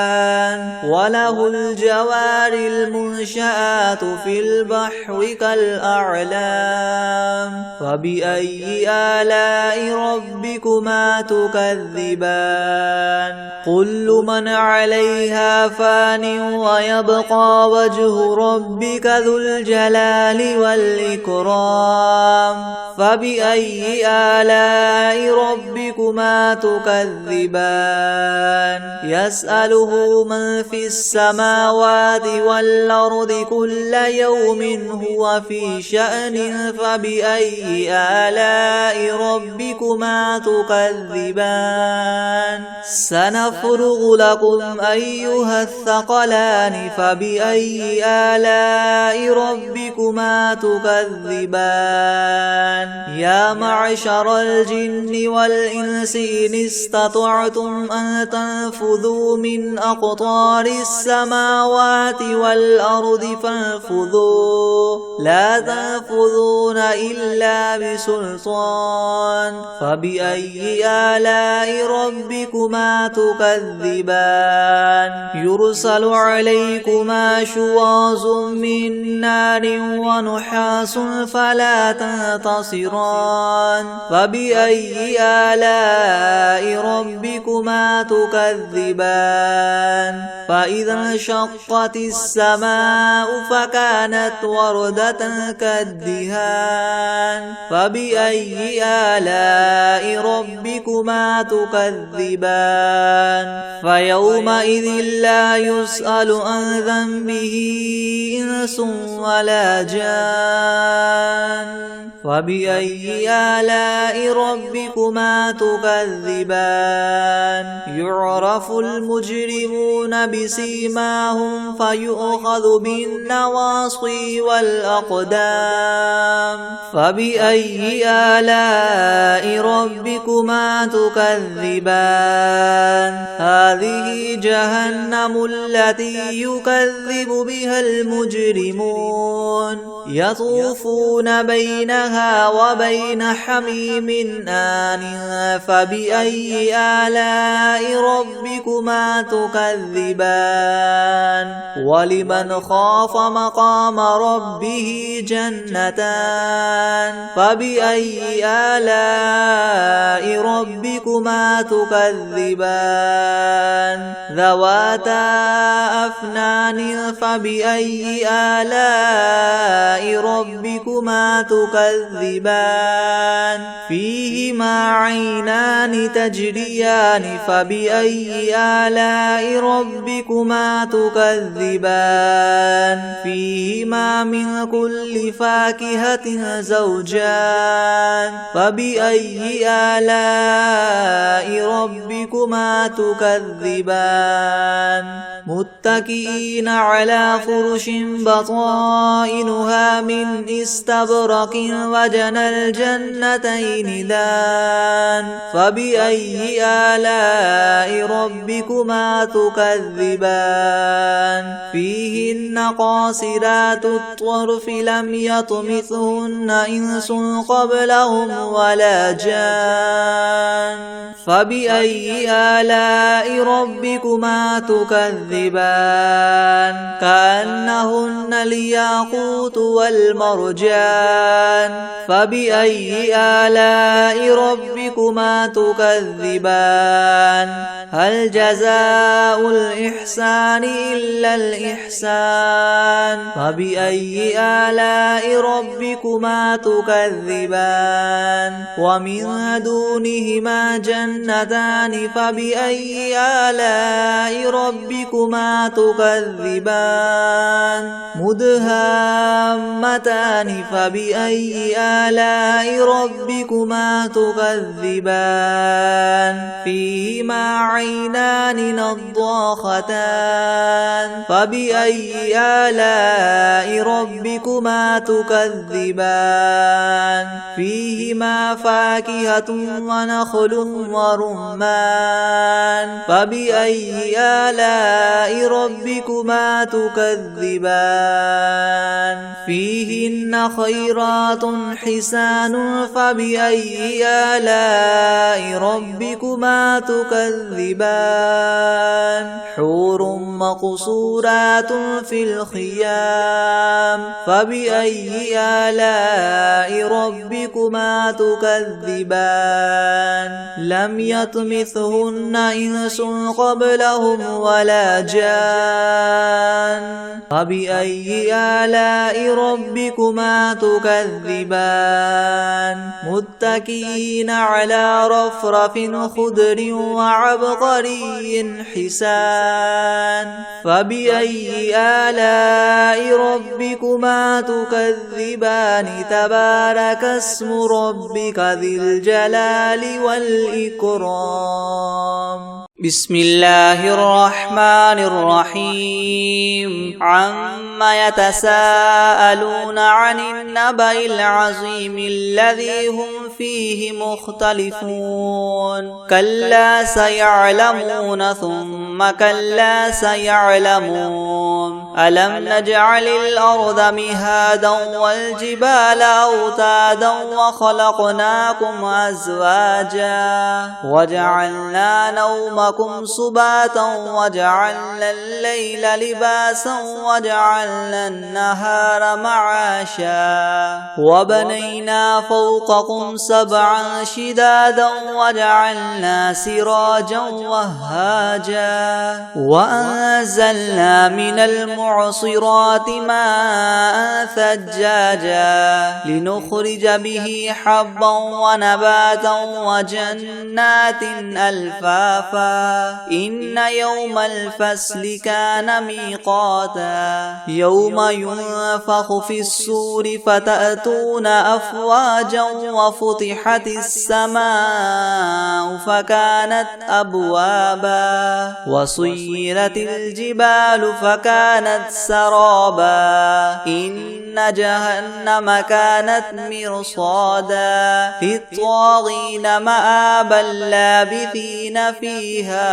وله الجوار المنشآت في البحر كالأعلام فبأي آلاء ربكما تكذبان كل من عليها فان ويبقى وجه ربك ذو الجلال والإكرام فبأي آلاء ربكما تكذبان يسأله من في السماوات والأرض كل يوم هو في شأن فبأي آلاء ربكما تكذبان سنفرغ لكم أيها الثقلان فبأي آلاء ربكما تكذبان يا معشر الجن والإنس إن استطعتم أن تنفذوا من أقطار السماوات والأرض فانفذوا لا تنفذون إلا بسلطان فبأي آلاء ربكما تكذبان يرسل عليكما شواظ من نار ونحاس فلا تنتصران فبأي آلاء ربكما تكذبان فإذا انشقت السماء فكانت وردة كالدهان فبأي آلاء ربكما تكذبان فيومئذ لا يسأل عن ذنبه إنس ولا جان فبأي آلاء ربكما تكذبان يعرف المجرمون بسيماهم فيؤخذ بالنواصي والأقدام فبأي آلاء ربكما تكذبان هذه جهنم التي يكذب بها المجرمون يطوفون بينها وبين حميم آن فبأي آلاء ربكما تكذبان ولمن خاف مقام ربه جنتان فبأي آلاء ربكما تكذبان ذواتا أفنان فبأي آلاء ربكما تكذبان فيهما عينان تجريان الزوجان فبأي آلاء ربكما تكذبان فيهما من كل فاكهة زوجان فبأي آلاء ربكما تكذبان متكئين على فرش بطائنها من استبرق وجنى الجنتين دان فبأي آلاء ربكما تكذبان فيهن قاصرات الطرف لم يطمثهن إنس قبلهم ولا جان فبأي آلاء ربكما تكذبان كأنهن الياقوت والمرجان فبأي آلاء ربكما تكذبان هل جزاء الإحسان إلا الإحسان فبأي آلاء ربكما تكذبان ومن دونهما جنتان فبأي آلاء ربكما تكذبان مدهامتان فبأي آلاء ربكما تكذبان فيهما عينان نضاختان فبأي آلاء ربكما تكذبان فيهما فاكهة ونخل ورمان فبأي آلاء ربكما تكذبان فيهن خيرات حسان فبأي آلاء ربكما تكذبان حور مقصورات في الخيام فبأي آلاء ربكما تكذبان لم يطمثهن إنس قبلهم ولا جان فبأي آلاء ربكما تكذبان متكئين على رفرف خضر وعبقري حسان فبأي آلاء ربكما تكذبان تبارك اسم ربك ذي الجلال والإكرام بسم الله الرحمن الرحيم عما يتساءلون عن النبأ العظيم الذي هم فيه مختلفون كلا سيعلمون ثم كلا سيعلمون ألم نجعل الأرض مهادا والجبال أوتادا وخلقناكم أزواجا وجعلنا نومكم سباتا وجعلنا الليل لباسا وجعلنا النهار معاشا وبنينا فوقكم سبعا شدادا وجعلنا سراجا وهاجا وأنزلنا من المعصرات ماء ثجاجا لنخرج به حبا ونباتا وجنات ألفافا إن يوم الفصل كان ميقاتا يوم ينفخ في الصور فتأتون أفواجا وفتحت السماء فكانت أبوابا وسيرت الجبال فكانت سرابا إن جهنم كانت مرصادا للطاغين مآبا لابثين فيها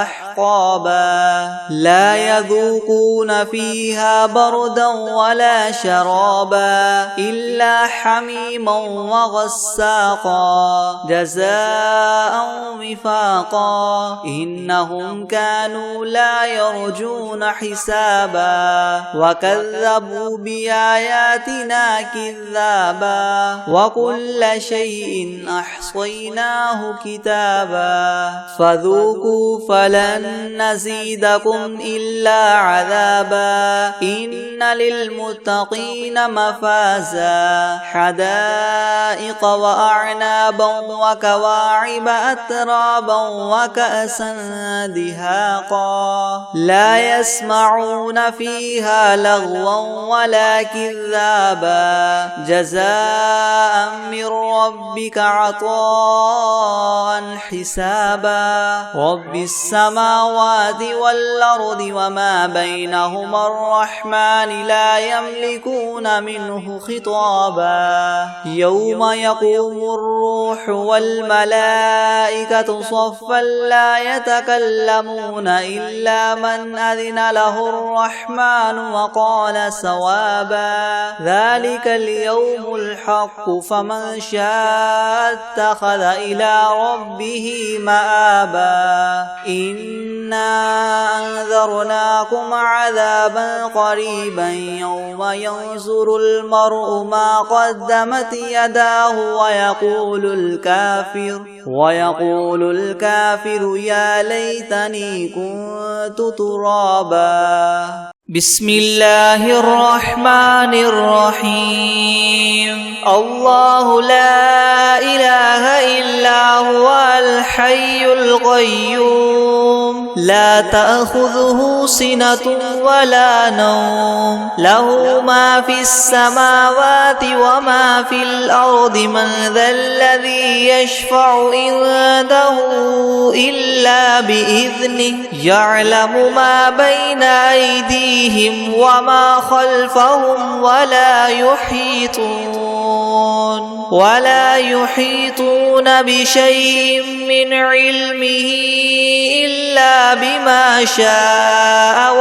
أحقابا لا يذوقون فيها بردا ولا شرابا إلا حميما وغساقا جزاء وفاقا إنهم كانوا لا يرجون حسابا حسابا وكذبوا بآياتنا كذابا وكل شيء أحصيناه كتابا فذوقوا فلن نزيدكم إلا عذابا إن للمتقين مفازا حدائق وأعنابا وكواعب أترابا وكأسا دهاقا لا يسمعون فيها لغوا ولا كذابا جزاء من ربك عطاء حسابا رب السماوات والأرض وما بينهما الرحمن لا يملكون منه خطابا يوم يقوم الروح والملائكة صفا لا يتكلمون إلا من أذن له الرحمن وقال صوابا ذلك اليوم الحق فمن شاء اتخذ إلى ربه مآبا إنا أنذرناكم عذابا قريبا يوم ينظر المرء ما قدمت يداه ويقول الكافر يا ليتني كنت ترابا بسم الله الرحمن الرحيم الله لا إله إلا هو الحي القيوم لا تأخذه سنة ولا نوم له ما في السماوات وما في الأرض من ذا الذي يشفع عنده إلا بإذنه يعلم ما بين أيديهم وما خلفهم ولا يحيطون بشيء من علمه إلا بما شاء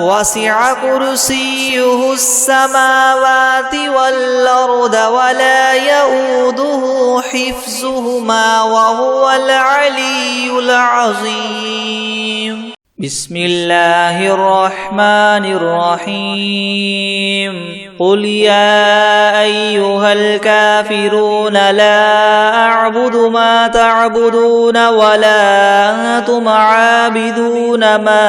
وسع كرسيه السماوات والأرض ولا يؤوده حفظهما وهو العلي العظيم بسم الله الرحمن الرحيم قل يا أيها الكافرون لا أعبد ما تعبدون ولا أنتم عابدون ما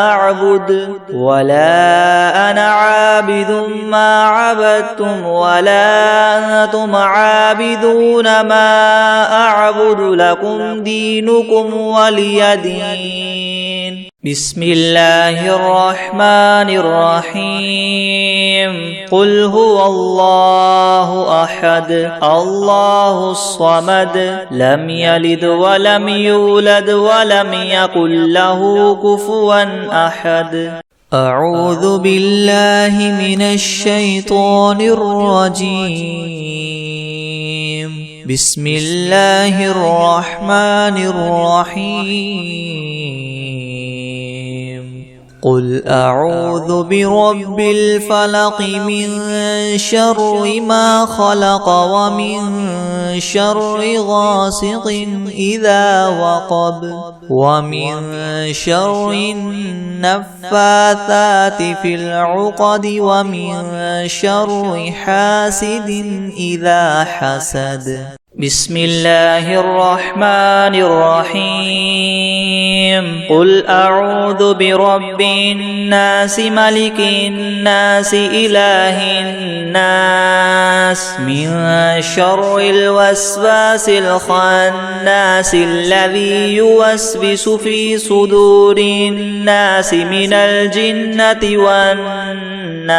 أعبد ولا أنا عابد ما عبدتم ولا أنتم عابدون ما أعبد لكم دينكم ولي دين بسم الله الرحمن الرحيم قل هو الله أحد الله الصمد لم يلد ولم يولد ولم يكن له كفوا أحد أعوذ بالله من الشيطان الرجيم بسم الله الرحمن الرحيم قل أعوذ برب الفلق من شر ما خلق ومن شر غاسق إذا وقب ومن شر النفاثات في العقد ومن شر حاسد إذا حسد بسم الله الرحمن الرحيم قل أعوذ برب الناس ملك الناس إله الناس من شر الوسواس الخناس الذي يوسوس في صدور الناس من الجنة والناس